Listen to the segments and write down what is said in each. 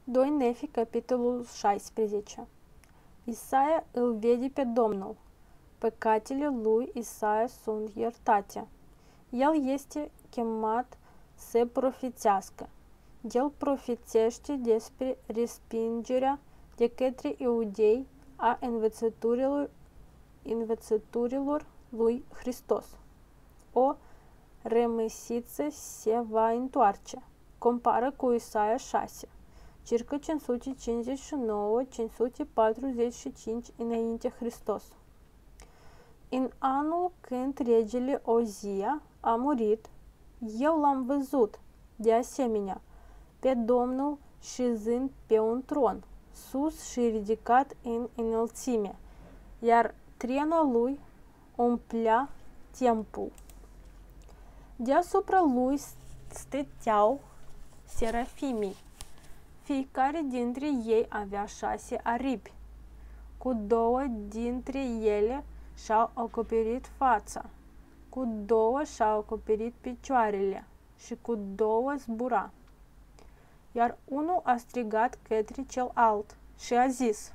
2 Nefi, capitolul 16. Isaia îl vede pe Domnul. Păcatele lui Isaia sunt iertate. El este chemat să profețească. El profețește despre respingerea de către iudei a învățăturilor lui Hristos. O rămăsiță se va întoarce. Compară cu Isaia 6, circa 559-545 înainte Hristos. În anul când regele Ozia a murit, eu l-am văzut, de asemenea, pe Domnul șezând pe un tron, sus și ridicat în înălțime, iar trena lui umplea tempul. Deasupra lui stăteau serafimii. Fiecare dintre ei avea 6 aripi. Cu 2 dintre ele și-au acoperit fața, cu 2 și-au acoperit picioarele și cu 2 zbura. Iar unul a strigat către celălalt și a zis: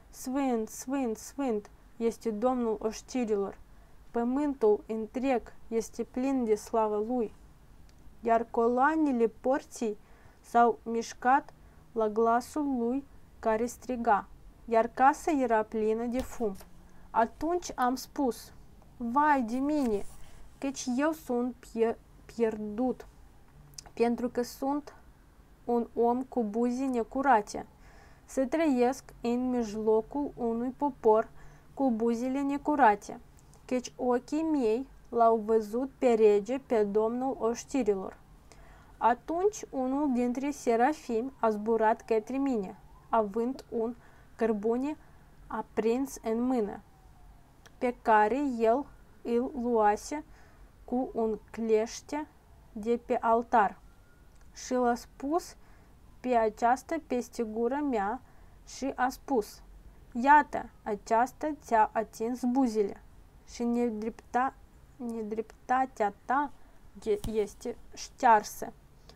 Sfânt, Sfânt, Sfânt este Domnul oștirilor, pământul întreg este plin de slavă Lui. Iar coloanele porții s-au mișcat la glasul lui care striga, iar casa era plină de fum. Atunci am spus: vai de mine, căci eu sunt pierdut, pentru că sunt un om cu buze necurate, să trăiesc în mijlocul unui popor cu buzele necurate, căci ochii mei l-au văzut pe rege, pe Domnul oștirilor. Atunci unul dintre serafim a zburat către mine, având un cărbune aprins în mână, pe care el îl luase cu un clește de pe altar, și l-a spus pe aceasta peste gura mea și a spus: iată, aceasta ți-a atins buzele și nedreptatea ta este ștearsă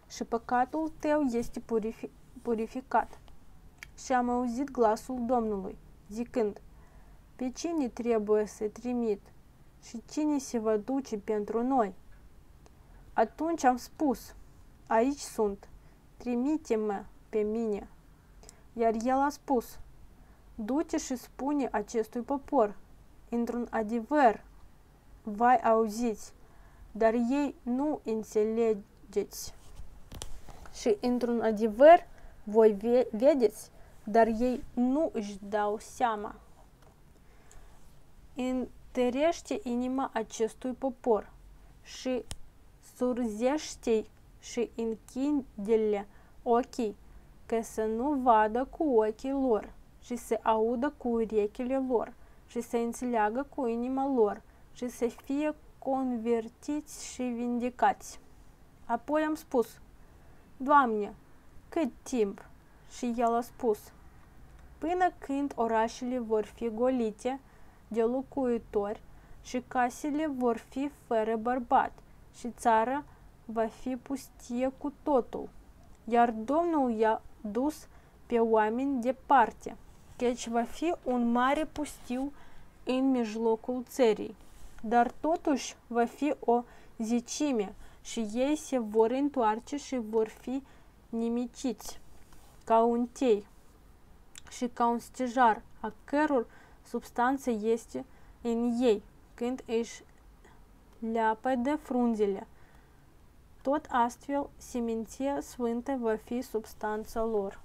și păcatul tău este purificat. Și am auzit glasul Domnului, zicând: pe cine trebuie să trimit și cine se va duce pentru noi? Atunci am spus: aici sunt, trimite-mă pe mine. Iar el a spus: du-te și spune acestui popor: într-un adevăr voi auziți, dar ei nu înțelegeți, și într-un adevăr voi vedeți, dar ei nu își dau seama. Întărește inima acestui popor și surzește-i și închide-le ochii, ca să nu vadă cu ochii lor și să audă cu urechile lor și să înțeleagă cu inima lor și să fie convertiți și vindecați. Apoi am spus: Doamne, cât timp? Și el a spus: până când orașele vor fi golite de locuitori și casele vor fi fără bărbat și țara va fi pustie cu totul. Iar Domnul i-a dus pe oameni departe, căci va fi un mare pustiu în mijlocul țării. Dar totuși va fi o zecime și ei se vor întoarce și vor fi nimiciți ca un tei și ca un stejar, a căror substanță este în ei, când își leapă de frunzele. Tot astfel, seminția sfântă va fi substanța lor.